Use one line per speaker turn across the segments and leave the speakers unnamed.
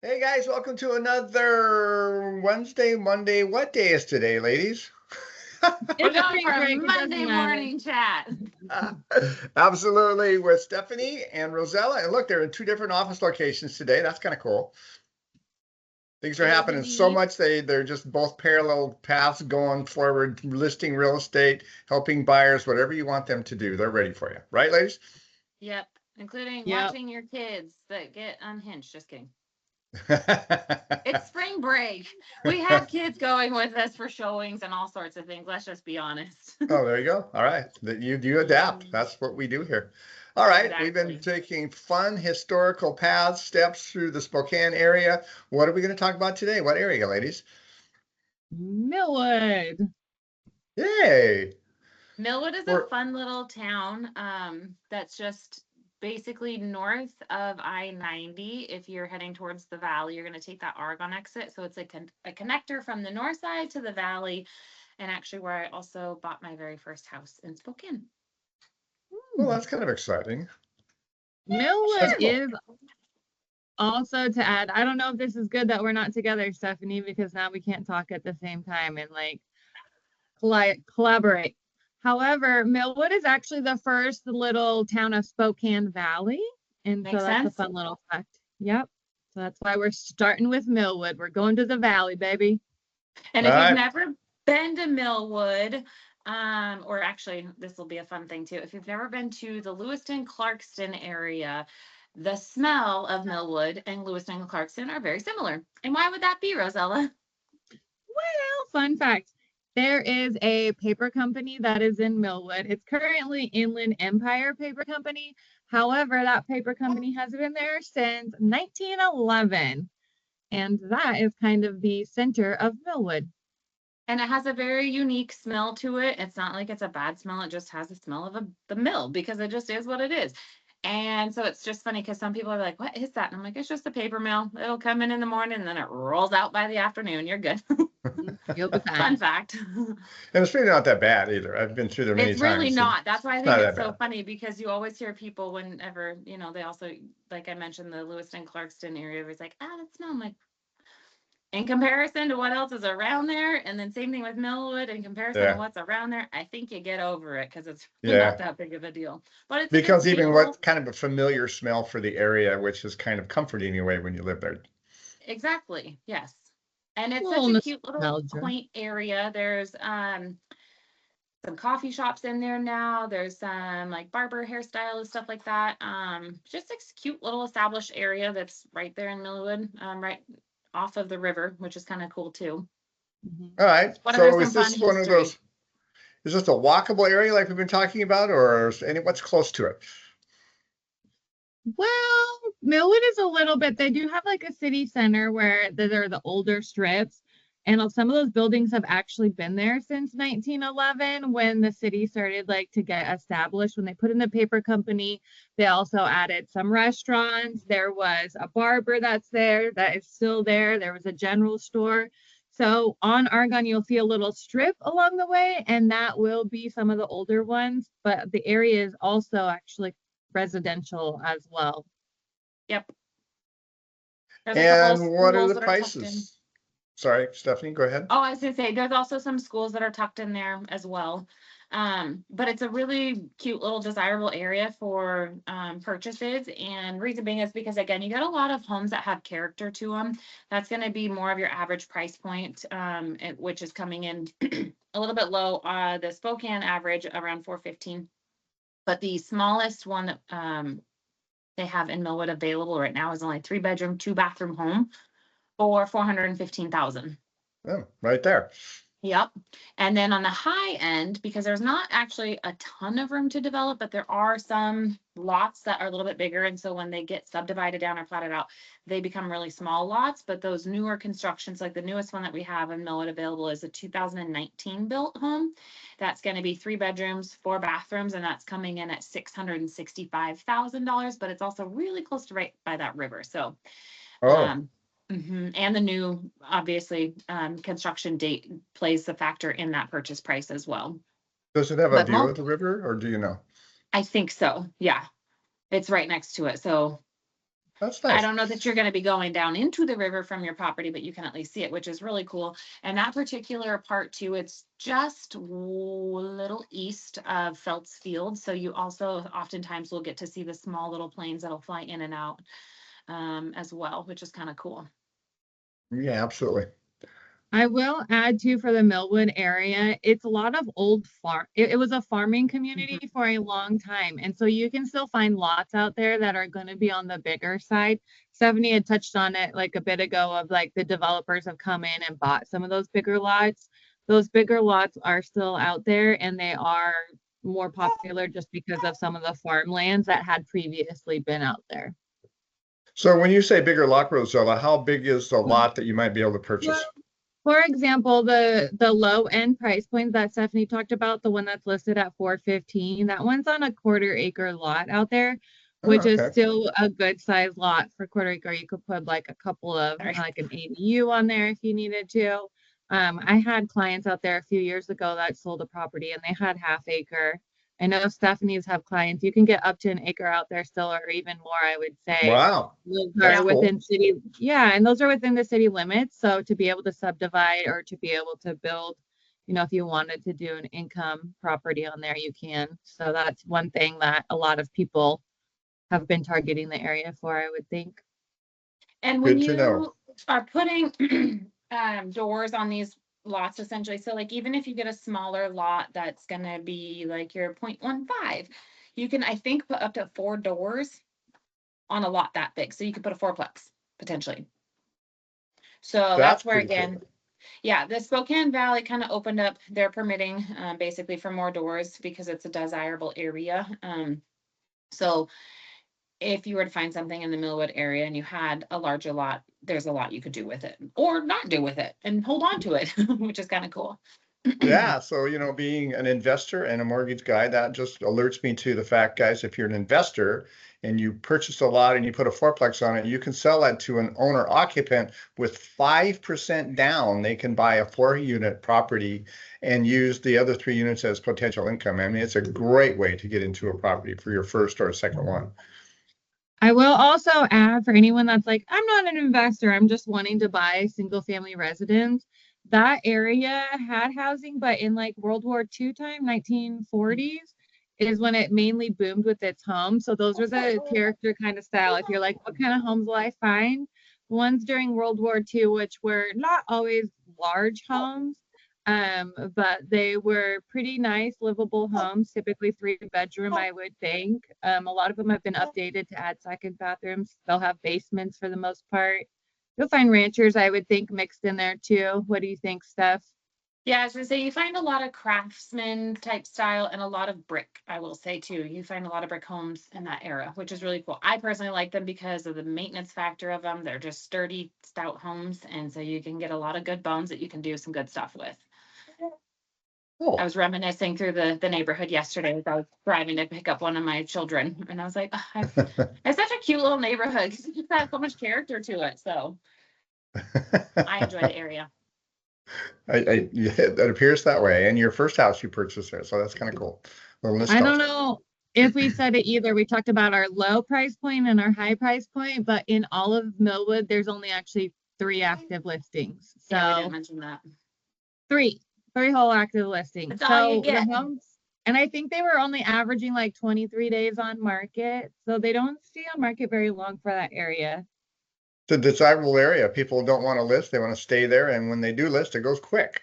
Hey guys, welcome to another Wednesday, Monday. What day is today, ladies?
We're
It's
going
spring
for a
break. It doesn't
Monday
matter.
morning chat.
Absolutely, with Stephanie and Rozella. And look, they're in two different office locations today. That's kind of cool. Things are
It is
happening so
indeed.
much. They're just both parallel paths going forward, listing real estate, helping buyers, whatever you want them to do. They're ready for you. Right, ladies?
Yep. Including
Yep.
watching your kids that get unhinged. Just kidding. It's spring break. We have kids going with us for showings and all sorts of things. Let's just be honest.
Oh, there you go. All right. You adapt. That's what we do here. All right. We've been
Exactly.
taking fun historical paths, steps through the Spokane area. What are we going to talk about today? What area, ladies?
Millwood.
Yay.
Millwood is a
We're
fun little town that's just basically north of I-90. If you're heading towards the valley, you're going to take that Argonne exit. So it's a connector from the north side to the valley, and actually where I also bought my very first house in Spokane.
well, that's kind of exciting. That's
Millwood
cool.
is also to add. I don't know if this is good that we're not together, Stephanie, because now we can't talk at the same time and like collaborate. However, Millwood is actually the first little town of Spokane Valley. And so
Makes
that's a
sense?
fun little fact. Yep. So that's why we're starting with Millwood. We're going to the valley, baby.
And
All
if you've
right.
never been to Millwood, or actually, this will be a fun thing too. If you've never been to the Lewiston Clarkston area, the smell of Millwood and Lewiston and Clarkston are very similar. And why would that be, Rozella?
Well, fun fact. There is a paper company that is in Millwood. It's currently Inland Empire Paper Company. However, that paper company has been there since 1911. And that is kind of the center of Millwood.
And it has a very unique smell to it. It's not like it's a bad smell. It just has the smell of the mill because it just is what it is. And so it's just funny because some people are like, what is that? And I'm like, it's just a paper mill. It'll come in the morning and then it rolls out by the afternoon. You're good.
You'll be
Fun
fine.
fact.
And it's really not that bad either. I've been through there many
It's really
times.
not. That's why I
It's
think
not
it's
that
so
bad.
funny because you always hear people whenever, they also, like I mentioned, the Lewiston Clarkston area was like, ah, that smell. I'm like, in comparison to what else is around there, and then same thing with Millwood in comparison to
Yeah.
what's around there, I think you get over it because it's really not
Yeah.
that big of a deal. But it's a good
Because even what
stable.
kind of a familiar smell for the area, which is kind of comforting anyway when you live there.
Exactly. Yes. And
A
it's such
little
a cute little
nostalgia.
quaint area. There's some coffee shops in there now. There's some like barber hairstylist stuff like that. Just a cute little established area that's right there in Millwood, right off of the river, which is kind of cool too.
Mhm.
All right.
What are
So
some
is
fun
this one of
history?
those, is this a walkable area like we've been talking about, or is what's close to it?
Well, Millwood is a little bit, they do have like a city center where there are the older strips. And some of those buildings have actually been there since 1911 when the city started like to get established. When they put in the paper company, they also added some restaurants. There was a barber that's there that is still there. There was a general store. So on Argonne, you'll see a little strip along the way, and that will be some of the older ones. But the area is also actually residential as well.
Yep. There's a couple of
And what are
schools
the
that are tucked in.
prices? Sorry, Stephanie, go ahead.
Oh, I was gonna say, there's also some schools that are tucked in there as well. But it's a really cute little desirable area for purchases. And reason being is because again, you get a lot of homes that have character to them. That's gonna be more of your average price point, which is coming in a little bit low. The Spokane average around 415. But the smallest one that they have in Millwood available right now is only 3-bedroom, 2-bathroom home for 415,000.
Oh, right there.
Yep. And then on the high end, because there's not actually a ton of room to develop, but there are some lots that are a little bit bigger. And so when they get subdivided down or platted out, they become really small lots. But those newer constructions, like the newest one that we have in Millwood available is a 2019 built home. That's going to be 3 bedrooms, 4 bathrooms, and that's coming in at $665,000. But it's also really close to right by that river. So,
Oh,
and the new, obviously, construction date plays the factor in that purchase price as well.
does it have a
But
view of the river, or do you know?
I think so. Yeah, it's right next to it. So
That's
I
nice.
don't know that you're going to be going down into the river from your property, but you can at least see it, which is really cool. And that particular part too, it's just a little east of Phelps Field. So you also oftentimes will get to see the small little planes that'll fly in and out as well, which is kind of cool.
Yeah, absolutely.
I will add too for the Millwood area, it's a lot of old farm. It was a farming community for a long time. And so you can still find lots out there that are going to be on the bigger side. Stephanie had touched on it like a bit ago of like the developers have come in and bought some of those bigger lots. Those bigger lots are still out there and they are more popular just because of some of the farmlands that had previously been out there.
So when you say bigger lot, Rozella, how big is the lot that you might be able to purchase?
For example, the low end price points that Stephanie talked about, the one that's listed at 415, that one's on a quarter acre lot out there, which is still a good size lot for quarter acre. You could put like a couple of like an ADU on there if you needed to. I had clients out there a few years ago that sold a property and they had half acre. I know Stephanie's have clients, you can get up to an acre out there still, or even more, I would say.
Wow.
Those
That's
are within city, and those are within the city limits. So to be able to subdivide or to be able to build, if you wanted to do an income property on there, you can. So that's one thing that a lot of people have been targeting the area for, I would think.
And when you are putting doors on these lots, essentially, so like even if you get a smaller lot that's gonna be like your 0.15, you can, I think, put up to 4 doors on a lot that big. So you could put a 4-plex potentially. So that's where, again, yeah, the Spokane Valley kind of opened up their permitting basically for more doors because it's a desirable area. So if you were to find something in the Millwood area and you had a larger lot, there's a lot you could do with it or not do with it and hold on to it, which is kind of cool.
Yeah. So, being an investor and a mortgage guy, that just alerts me to the fact, guys, if you're an investor and you purchase a lot and you put a 4-plex on it, you can sell that to an owner occupant with 5% down. They can buy a 4-unit property and use the other 3 units as potential income. I mean, it's a great way to get into a property for your first or second one.
I will also add for anyone that's like, I'm not an investor, I'm just wanting to buy a single family residence. That area had housing, but in like World War II time, 1940s, is when it mainly boomed with its homes. So those are the character kind of style. If you're like, what kind of homes will I find? The ones during World War II, which were not always large homes, but they were pretty nice, livable homes, typically 3-bedroom, I would think. A lot of them have been updated to add second bathrooms. They'll have basements for the most part. You'll find ranchers, I would think, mixed in there too. What do you think, Steph?
Yeah, I was gonna say you find a lot of craftsman type style and a lot of brick, I will say too. You find a lot of brick homes in that era, which is really cool. I personally like them because of the maintenance factor of them. They're just sturdy, stout homes. And so you can get a lot of good bones that you can do some good stuff with.
Cool.
I was reminiscing through the neighborhood yesterday as I was driving to pick up one of my children. And I was like, oh, it's such a cute little neighborhood because it just has so much character to it. So I enjoy the area.
It appears that way. And your first house you purchased there, so that's kind of cool.
I don't know if we said it either. We talked about our low price point and our high price point, but in all of Millwood, there's only actually 3 active listings. So
yeah, we didn't mention that.
3 whole active listings.
That's all you get.
The homes, and I think they were only averaging like 23 days on market. So they don't stay on market very long for that area.
It's a desirable area. People don't want to list. They want to stay there. And when they do list, it goes quick.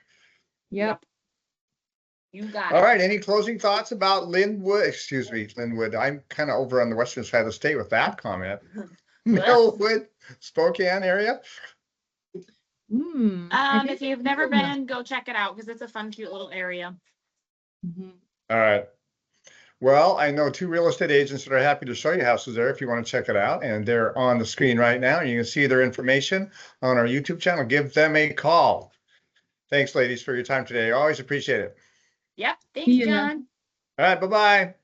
Yep.
You got it.
All right. Any closing thoughts about Linwood? Excuse me, Linwood. I'm kind of over on the western side of the state with that comment. Millwood, Spokane area.
If you've never been, go check it out because it's a fun, cute little area.
All right. Well, I know 2 real estate agents that are happy to show you houses there if you want to check it out. And they're on the screen right now. You can see their information on our YouTube channel. Give them a call. Thanks, ladies, for your time today. I always appreciate it.
Yep. Thanks, John.
All right. Bye-bye.